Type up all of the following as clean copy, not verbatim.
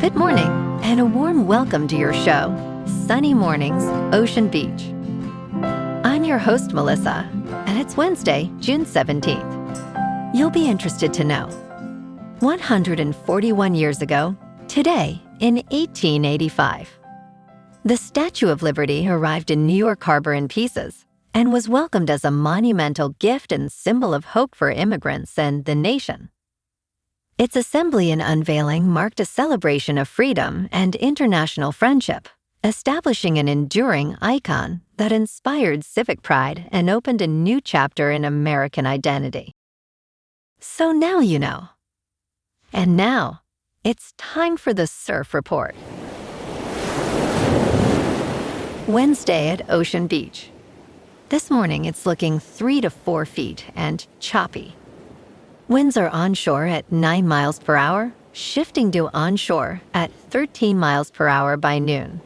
Good morning, and a warm welcome to your show, Sunny Mornings, Ocean Beach. I'm your host, Melissa, and it's Wednesday, June 17th. You'll be interested to know. 141 years ago, today in 1885, the Statue of Liberty arrived in New York Harbor in pieces and was welcomed as a monumental gift and symbol of hope for immigrants and the nation. Its assembly and unveiling marked a celebration of freedom and international friendship, establishing an enduring icon that inspired civic pride and opened a new chapter in American identity. So now you know. And now, it's time for the Surf Report. Wednesday at Ocean Beach. This morning it's looking 3 to 4 feet and choppy. Winds are onshore at 9 miles per hour, shifting to onshore at 13 miles per hour by noon.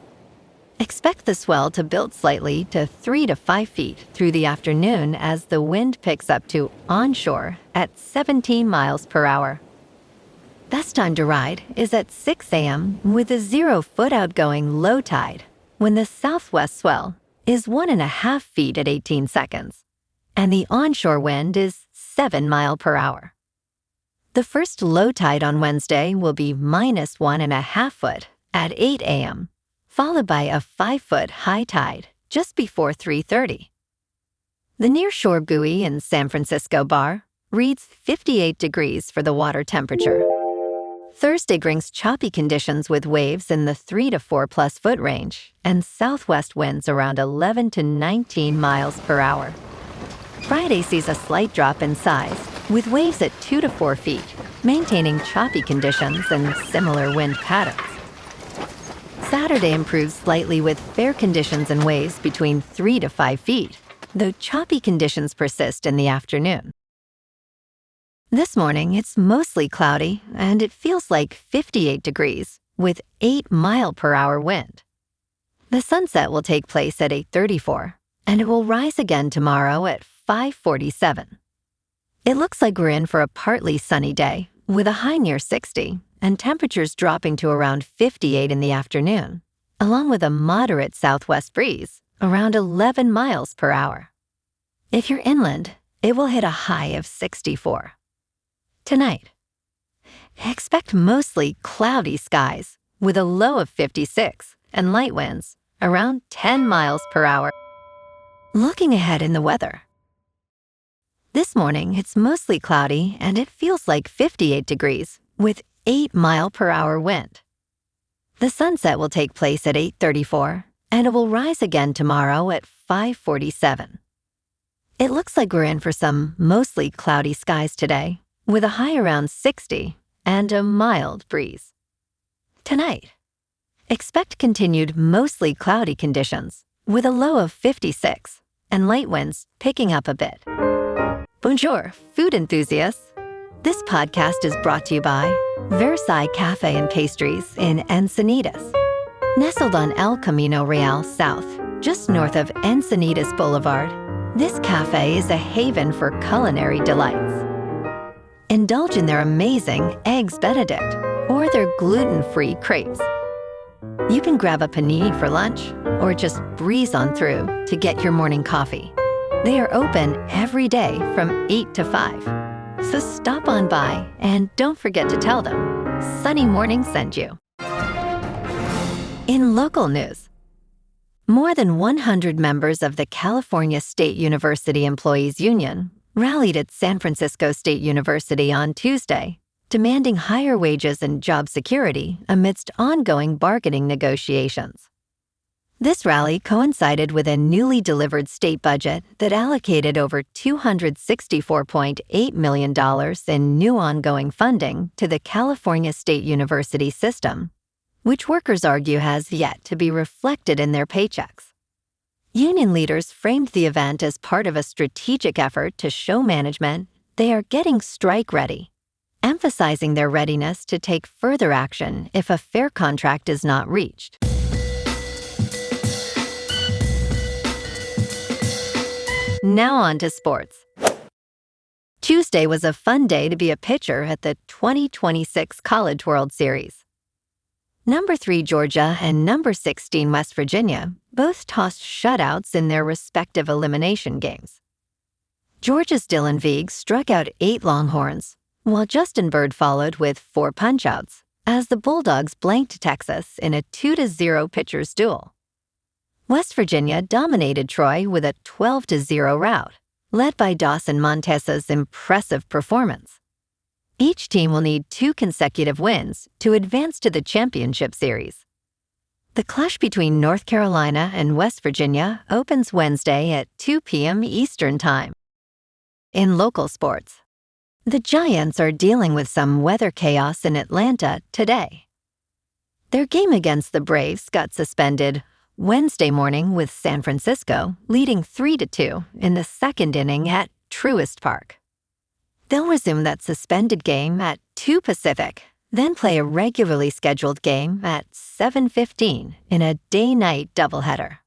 Expect the swell to build slightly to 3 to 5 feet through the afternoon as the wind picks up to onshore at 17 miles per hour. Best time to ride is at 6 a.m. with a 0-foot outgoing low tide, when the southwest swell is 1.5 feet at 18 seconds, and the onshore wind is 7 miles per hour. The first low tide on Wednesday will be minus 1.5 foot at 8 a.m., followed by a 5-foot high tide just before 3:30. The nearshore buoy in San Francisco Bar reads 58 degrees for the water temperature. Thursday brings choppy conditions with waves in the 3 to 4 plus foot range and southwest winds around 11 to 19 miles per hour. Friday sees a slight drop in size, with waves at 2 to 4 feet, maintaining choppy conditions and similar wind patterns. Saturday improves slightly with fair conditions and waves between 3 to 5 feet, though choppy conditions persist in the afternoon. This morning, it's mostly cloudy, and it feels like 58 degrees, with 8 mile per hour wind. The sunset will take place at 8:34, and it will rise again tomorrow at 5:47. It looks like we're in for a partly sunny day, with a high near 60 and temperatures dropping to around 58 in the afternoon, along with a moderate southwest breeze around 11 miles per hour. If you're inland, it will hit a high of 64. Tonight, expect mostly cloudy skies with a low of 56 and light winds around 10 miles per hour. Looking ahead in the weather. This morning, it's mostly cloudy and it feels like 58 degrees with 8 mile per hour wind. The sunset will take place at 8:34 and it will rise again tomorrow at 5:47. It looks like we're in for some mostly cloudy skies today, with a high around 60 and a mild breeze. Tonight, expect continued mostly cloudy conditions with a low of 56 and light winds picking up a bit. Bonjour, food enthusiasts. This podcast is brought to you by Versailles Cafe and Pastries in Encinitas. Nestled on El Camino Real South, just north of Encinitas Boulevard, this cafe is a haven for culinary delights. Indulge in their amazing Eggs Benedict or their gluten-free crepes. You can grab a panini for lunch or just breeze on through to get your morning coffee. They are open every day from 8 to 5. So stop on by and don't forget to tell them Sunny Morning sent you. In local news, more than 100 members of the California State University Employees Union rallied at San Francisco State University on Tuesday, demanding higher wages and job security amidst ongoing bargaining negotiations. This rally coincided with a newly delivered state budget that allocated over $264.8 million in new ongoing funding to the California State University system, which workers argue has yet to be reflected in their paychecks. Union leaders framed the event as part of a strategic effort to show management they are getting strike-ready, emphasizing their readiness to take further action if a fair contract is not reached. Now on to sports. Tuesday was a fun day to be a pitcher at the 2026 College World Series. Number 3 Georgia and number 16 West Virginia both tossed shutouts in their respective elimination games. Georgia's Dylan Veig struck out 8 Longhorns, while Justin Bird followed with 4 punchouts, as the Bulldogs blanked Texas in a 2-0 pitchers duel. West Virginia dominated Troy with a 12-0 rout, led by Dawson Montesa's impressive performance. Each team will need 2 consecutive wins to advance to the championship series. The clash between North Carolina and West Virginia opens Wednesday at 2 p.m. Eastern Time. In local sports, the Giants are dealing with some weather chaos in Atlanta today. Their game against the Braves got suspended Wednesday morning with San Francisco leading 3-2 in the second inning at Truist Park. They'll resume that suspended game at 2 Pacific, then play a regularly scheduled game at 7:15 in a day-night doubleheader.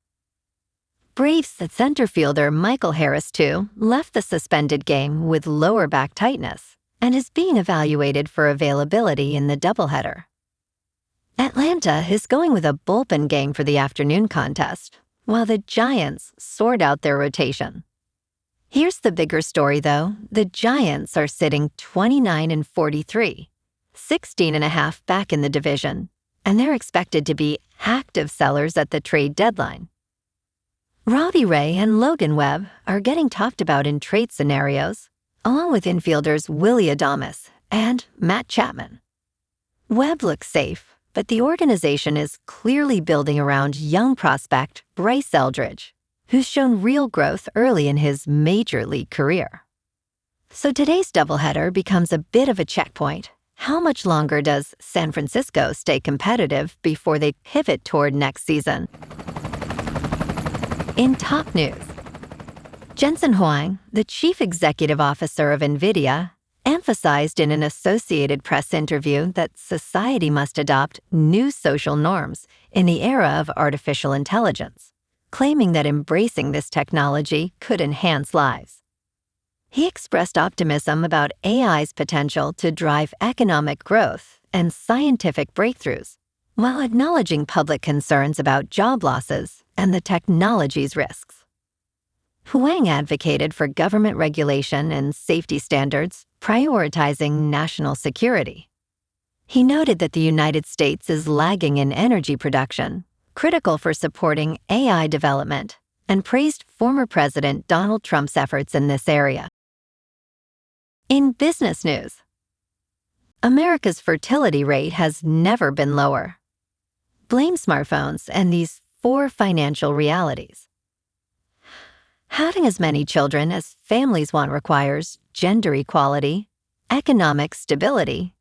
Braves center fielder Michael Harris, too, left the suspended game with lower back tightness and is being evaluated for availability in the doubleheader. Atlanta is going with a bullpen game for the afternoon contest, while the Giants sort out their rotation. Here's the bigger story, though. The Giants are sitting 29-43, 16.5 back in the division, and they're expected to be active sellers at the trade deadline. Robbie Ray and Logan Webb are getting talked about in trade scenarios, along with infielders Willie Adames and Matt Chapman. Webb looks safe, but the organization is clearly building around young prospect Bryce Eldridge, who's shown real growth early in his major league career. So today's doubleheader becomes a bit of a checkpoint. How much longer does San Francisco stay competitive before they pivot toward next season? In top news, Jensen Huang, the chief executive officer of NVIDIA, emphasized in an Associated Press interview that society must adopt new social norms in the era of artificial intelligence, claiming that embracing this technology could enhance lives. He expressed optimism about AI's potential to drive economic growth and scientific breakthroughs, while acknowledging public concerns about job losses and the technology's risks. Huang advocated for government regulation and safety standards, prioritizing national security. He noted that the United States is lagging in energy production, critical for supporting AI development, and praised former President Donald Trump's efforts in this area. In business news, America's fertility rate has never been lower. Blame smartphones and these 4 financial realities. Having as many children as families want requires gender equality, economic stability,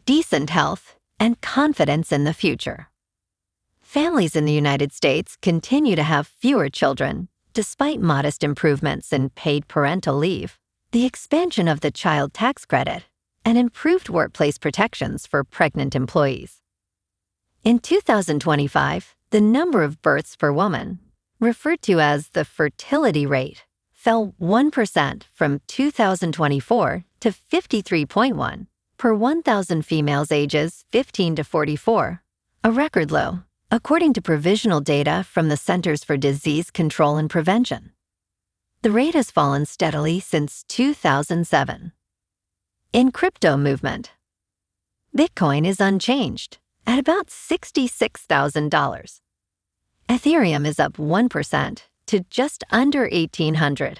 decent health, and confidence in the future. Families in the United States continue to have fewer children, despite modest improvements in paid parental leave, the expansion of the child tax credit, and improved workplace protections for pregnant employees. In 2025, the number of births per woman, referred to as the fertility rate, fell 1% from 2024 to 53.1 per 1,000 females ages 15 to 44, a record low, according to provisional data from the Centers for Disease Control and Prevention. The rate has fallen steadily since 2007. In crypto movement, Bitcoin is unchanged at about $66,000. Ethereum is up 1% to just under $1,800.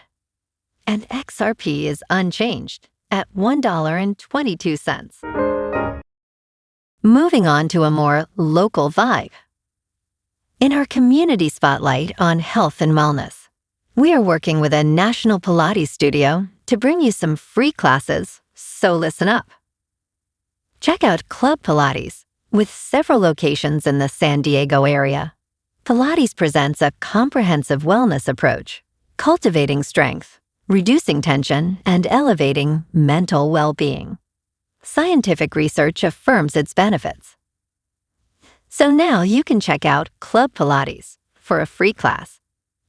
And XRP is unchanged at $1.22. Moving on to a more local vibe. In our community spotlight on health and wellness, we are working with a national Pilates studio to bring you some free classes, so listen up. Check out Club Pilates, with several locations in the San Diego area. Pilates presents a comprehensive wellness approach, cultivating strength, reducing tension, and elevating mental well-being. Scientific research affirms its benefits. So now you can check out Club Pilates for a free class,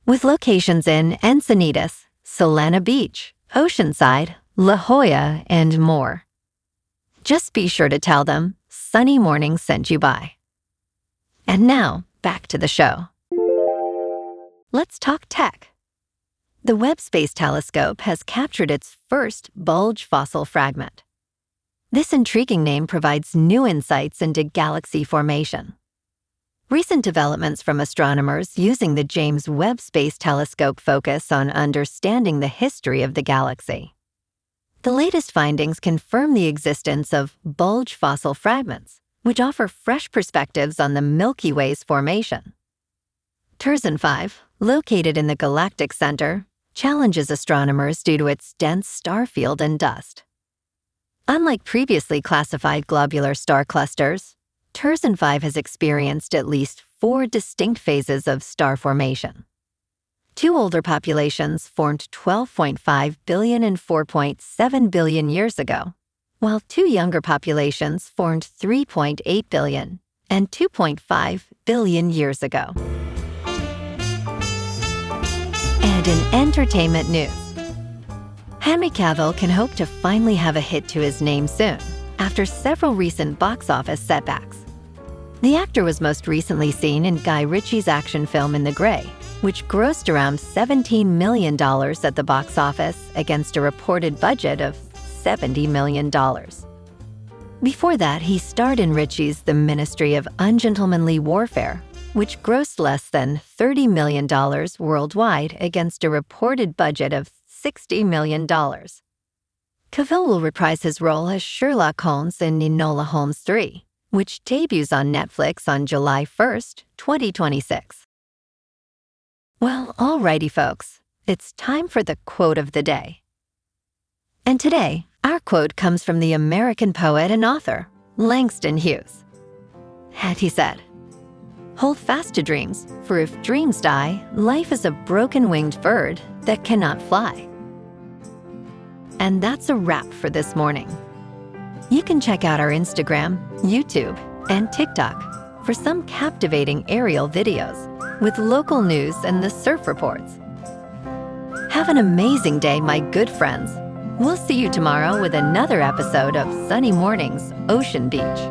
with locations in Encinitas, Solana Beach, Oceanside, La Jolla, and more. Just be sure to tell them Sunny Morning sent you by. And now, back to the show. Let's talk tech. The Webb Space Telescope has captured its first bulge fossil fragment. This intriguing name provides new insights into galaxy formation. Recent developments from astronomers using the James Webb Space Telescope focus on understanding the history of the galaxy. The latest findings confirm the existence of bulge fossil fragments, which offer fresh perspectives on the Milky Way's formation. Terzan 5, located in the galactic center, challenges astronomers due to its dense star field and dust. Unlike previously classified globular star clusters, Terzan 5 has experienced at least 4 distinct phases of star formation. 2 older populations formed 12.5 billion and 4.7 billion years ago, while 2 younger populations formed 3.8 billion and 2.5 billion years ago. And in entertainment news, Henry Cavill can hope to finally have a hit to his name soon, after several recent box office setbacks. The actor was most recently seen in Guy Ritchie's action film In the Grey, which grossed around $17 million at the box office against a reported budget of $70 million. Before that, he starred in Ritchie's The Ministry of Ungentlemanly Warfare, which grossed less than $30 million worldwide against a reported budget of $60 million. Cavill will reprise his role as Sherlock Holmes in Enola Holmes 3, which debuts on Netflix on July 1st, 2026. Well, alrighty folks, it's time for the quote of the day. And today, our quote comes from the American poet and author, Langston Hughes. And he said, "Hold fast to dreams, for if dreams die, life is a broken-winged bird that cannot fly." And that's a wrap for this morning. You can check out our Instagram, YouTube, and TikTok for some captivating aerial videos with local news and the surf reports. Have an amazing day, my good friends. We'll see you tomorrow with another episode of Sunny Mornings, Ocean Beach.